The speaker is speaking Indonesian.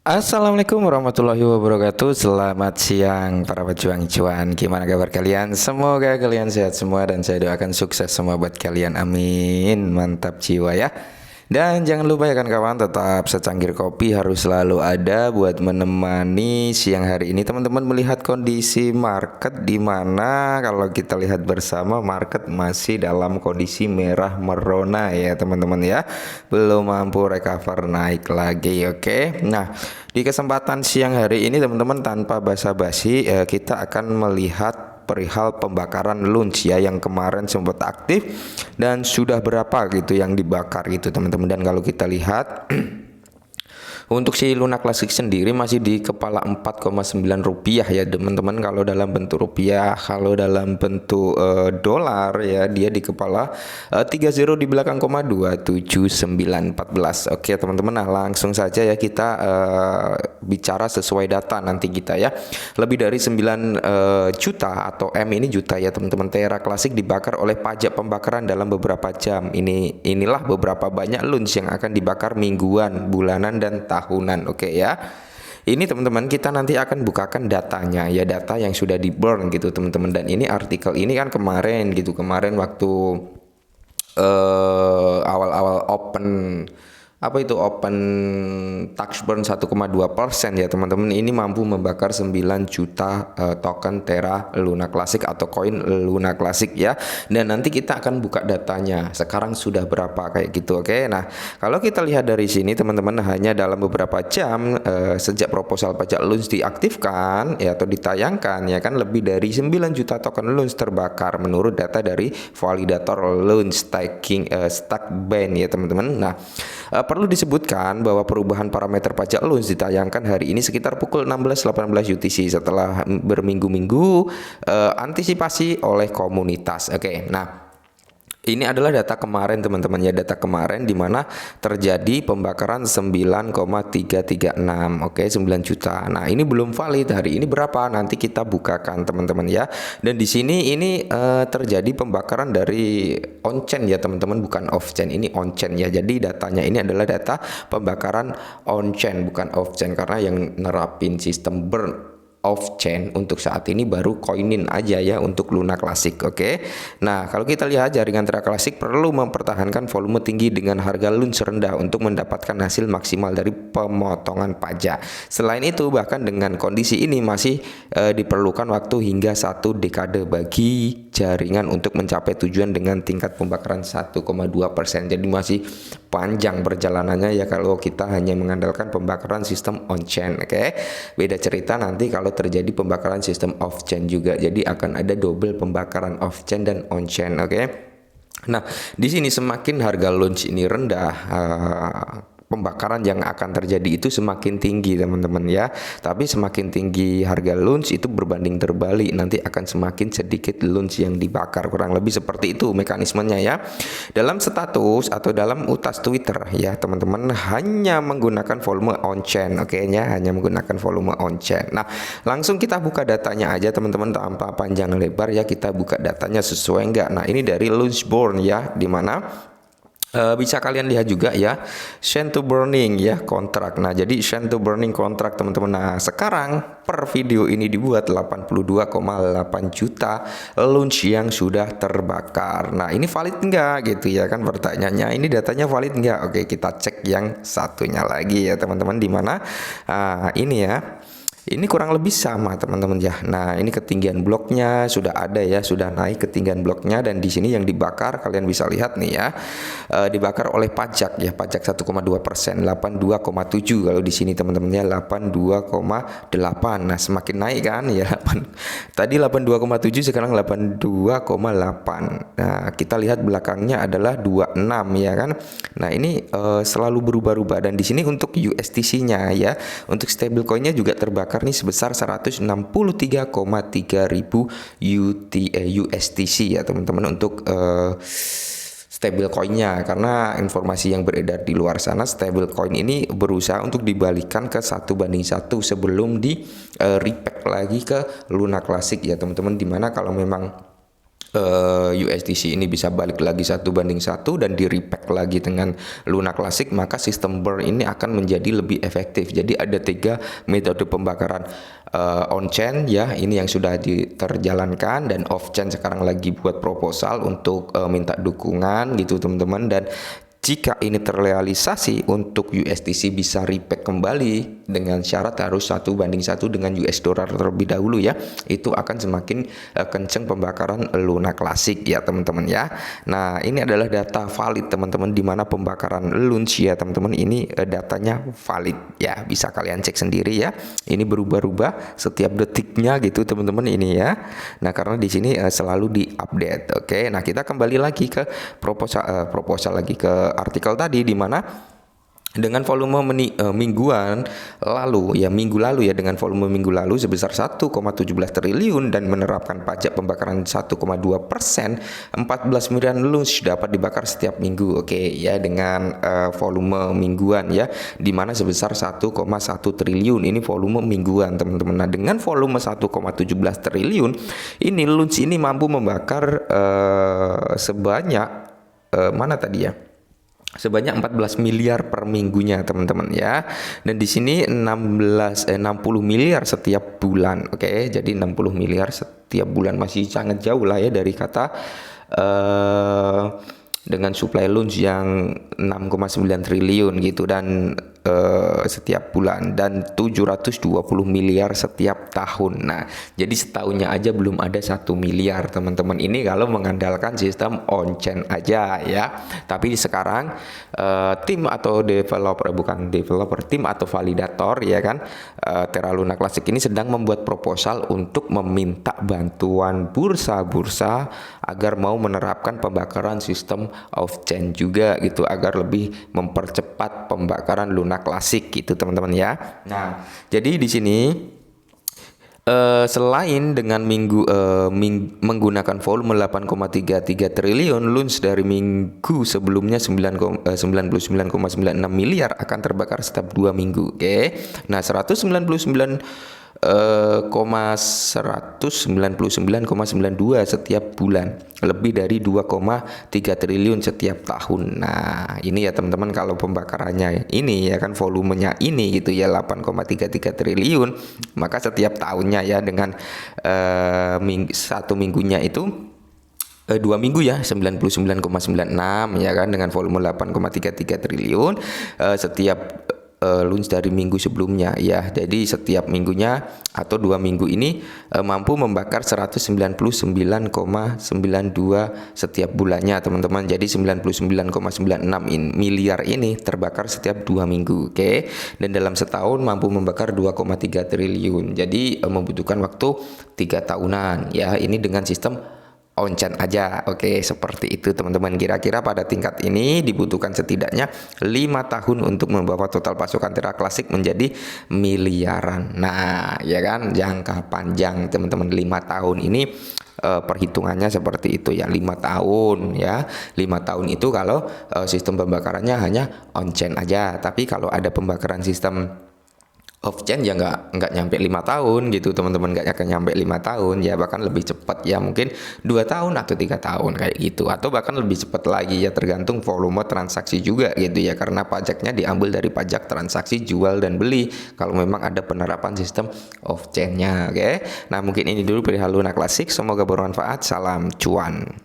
Assalamualaikum warahmatullahi wabarakatuh. Selamat siang para pejuang cuan. Gimana kabar kalian? Semoga kalian sehat semua dan saya doakan sukses semua buat kalian. Amin. Mantap jiwa ya. Dan jangan lupa ya kan kawan, tetap secangkir kopi harus selalu ada buat menemani siang hari ini teman-teman melihat kondisi market di mana kalau kita lihat bersama market masih dalam kondisi merah merona ya teman-teman ya. Belum mampu recover naik lagi, oke. Nah, di kesempatan siang hari ini teman-teman tanpa basa-basi kita akan melihat perihal pembakaran lunch ya yang kemarin sempat aktif dan sudah berapa gitu yang dibakar gitu teman-teman. Dan kalau kita lihat untuk si Luna Classic sendiri masih di kepala 4,9 rupiah ya teman-teman. Kalau dalam bentuk rupiah, kalau dalam bentuk dolar ya dia di kepala 30 di belakang 27914. Oke teman-teman, nah langsung saja ya kita bicara sesuai data nanti kita ya. Lebih dari 9 juta atau M ini juta ya teman-teman. Tera Classic dibakar oleh pajak pembakaran dalam beberapa jam. Inilah beberapa banyak lunch yang akan dibakar mingguan, bulanan dan tahunan. Oke ya. Ini teman-teman kita nanti akan bukakan datanya ya, data yang sudah di burn gitu teman-teman. Dan ini artikel ini kan kemarin gitu, kemarin waktu awal-awal open open tax burn 1,2% ya teman-teman. Ini mampu membakar 9 juta token Terra Luna Classic atau koin Luna Classic ya. Dan nanti kita akan buka datanya sekarang sudah berapa kayak gitu. Oke, nah kalau kita lihat dari sini teman-teman, hanya dalam beberapa jam sejak proposal pajak lunch diaktifkan ya atau ditayangkan ya kan, lebih dari 9 juta token lunch terbakar menurut data dari validator lunch stack ban ya teman-teman. Nah, perlu disebutkan bahwa perubahan parameter pajak lunch ditayangkan hari ini sekitar pukul 16.18 UTC setelah berminggu-minggu antisipasi oleh komunitas. Oke, nah ini adalah data kemarin teman-teman ya, data kemarin di mana terjadi pembakaran 9,336. Oke, 9 juta. Nah, ini belum valid. Hari ini berapa? Nanti kita bukakan teman-teman ya. Dan di sini ini terjadi pembakaran dari on chain ya teman-teman, bukan off chain. Ini on chain ya. Jadi datanya ini adalah data pembakaran on chain bukan off chain, karena yang nerapin sistem burn off chain untuk saat ini baru Coinin aja ya untuk Luna Classic. Oke. Nah, kalau kita lihat jaringan Terra Classic perlu mempertahankan volume tinggi dengan harga lunch rendah untuk mendapatkan hasil maksimal dari pemotongan pajak. Selain itu, bahkan dengan kondisi ini masih diperlukan waktu hingga 1 dekade bagi jaringan untuk mencapai tujuan dengan tingkat pembakaran 1,2%. Jadi masih panjang perjalanannya ya kalau kita hanya mengandalkan pembakaran sistem on chain. Oke. Beda cerita nanti kalau terjadi pembakaran sistem off chain juga. Jadi akan ada double pembakaran off chain dan on chain. Oke. Nah, di sini semakin harga launch ini rendah, pembakaran yang akan terjadi itu semakin tinggi teman-teman ya. Tapi semakin tinggi harga launch itu berbanding terbalik, nanti akan semakin sedikit launch yang dibakar. Kurang lebih seperti itu mekanismenya ya. Dalam status atau dalam utas Twitter ya teman-teman, hanya menggunakan volume on chain. Oke ya, hanya menggunakan volume on chain. Nah, langsung kita buka datanya aja teman-teman tanpa panjang lebar ya. Kita buka datanya sesuai enggak. Nah, ini dari Launchborn ya, dimana bisa kalian lihat juga ya, Send to Burning ya kontrak. Nah, jadi Send to Burning kontrak teman-teman. Nah, sekarang per video ini dibuat 82,8 juta launch yang sudah terbakar. Nah, ini valid enggak gitu ya kan pertanyaannya. Ini datanya valid enggak? Oke, kita cek yang satunya lagi ya teman-teman, di mana ini ya. Ini kurang lebih sama teman-teman ya. Nah, ini ketinggian bloknya sudah ada ya, sudah naik ketinggian bloknya. Dan di sini yang dibakar kalian bisa lihat nih ya, dibakar oleh pajak ya, pajak 1,2%, 82,7 kalau di sini teman-temannya 82,8. Nah, semakin naik kan ya, tadi 82,7 sekarang 82,8. Nah, kita lihat belakangnya adalah 26 ya kan. Nah, ini selalu berubah-ubah. Dan di sini untuk USTC-nya ya, untuk stablecoin-nya juga terbakar nih sebesar 163,3 ribu USTC ya teman-teman untuk stablecoin-nya. Karena informasi yang beredar di luar sana, stablecoin ini berusaha untuk dibalikan ke 1:1 sebelum di repack lagi ke Luna Classic ya teman-teman. Dimana kalau memang USDC ini bisa balik lagi 1:1 dan di repack lagi dengan Luna Classic, maka sistem burn ini akan menjadi lebih efektif. Jadi ada 3 metode pembakaran on-chain ya, ini yang sudah terjalankan, dan off-chain sekarang lagi buat proposal untuk minta dukungan gitu teman-teman. Dan jika ini terrealisasi, untuk USDC bisa repack kembali dengan syarat harus 1:1 dengan US dollar terlebih dahulu ya. Itu akan semakin kenceng pembakaran Luna Classic ya teman-teman ya. Nah, ini adalah data valid teman-teman, di mana pembakaran LUNC ya teman-teman, ini datanya valid ya. Bisa kalian cek sendiri ya. Ini berubah-ubah setiap detiknya gitu teman-teman ini ya. Nah, karena di sini selalu diupdate. Oke. Nah, kita kembali lagi ke proposal lagi ke artikel tadi, di mana dengan volume mingguan lalu ya, minggu lalu ya, dengan volume minggu lalu sebesar 1,17 triliun dan menerapkan pajak pembakaran 1,2%, 14 miliar LUNC dapat dibakar setiap minggu. Oke ya, dengan volume mingguan ya, di mana sebesar 1,1 triliun ini volume mingguan teman-teman. Nah, dengan volume 1,17 triliun ini LUNC ini mampu membakar sebanyak mana tadi ya? Sebanyak 14 miliar per minggunya teman-teman ya. Dan di sini 60 miliar setiap bulan. Oke, jadi 60 miliar setiap bulan, masih sangat jauh lah ya dari kata dengan supply LUNC yang 6,9 triliun gitu, dan setiap bulan, dan 720 miliar setiap tahun. Nah, jadi setahunnya aja belum ada 1 miliar teman-teman, ini kalau mengandalkan sistem on-chain aja ya. Tapi sekarang tim atau tim atau validator ya kan, Terra Luna Classic ini sedang membuat proposal untuk meminta bantuan bursa-bursa agar mau menerapkan pembakaran sistem off-chain juga gitu, agar lebih mempercepat pembakaran Luna Classic gitu teman-teman ya. Nah, jadi di sini selain dengan menggunakan volume 8,33 triliun, LUNC dari minggu sebelumnya 99,96 miliar akan terbakar setiap 2 minggu. Oke. Nah, 199,92 setiap bulan, lebih dari 2,3 triliun setiap tahun. Nah, ini ya teman-teman, kalau pembakarannya ini ya kan, volumenya ini gitu ya 8,33 triliun, maka setiap tahunnya ya dengan satu minggunya itu 2 minggu ya 99,96 ya kan, dengan volume 8,33 triliun setiap LUNC dari minggu sebelumnya ya. Jadi setiap minggunya atau 2 minggu ini mampu membakar 199,92 setiap bulannya teman-teman. Jadi 99,96 miliar ini terbakar setiap 2 minggu. Oke. Dan dalam setahun mampu membakar 2,3 triliun. Jadi membutuhkan waktu 3 tahunan ya. Ini dengan sistem on-chain aja. Oke, seperti itu teman-teman. Kira-kira pada tingkat ini dibutuhkan setidaknya 5 tahun untuk membawa total pasukan Terra Classic menjadi miliaran. Nah, ya kan, jangka panjang teman-teman, 5 tahun ini perhitungannya seperti itu ya, 5 tahun ya. 5 tahun itu kalau sistem pembakarannya hanya on-chain aja. Tapi kalau ada pembakaran sistem off-chain ya nggak nyampe 5 tahun gitu teman-teman, nggak akan nyampe 5 tahun ya, bahkan lebih cepat ya, mungkin 2 tahun atau 3 tahun kayak gitu, atau bahkan lebih cepat lagi ya, tergantung volume transaksi juga gitu ya, karena pajaknya diambil dari pajak transaksi jual dan beli kalau memang ada penerapan sistem off-chain-nya. Oke. Nah, mungkin ini dulu perihal Luna Classic, semoga bermanfaat. Salam cuan.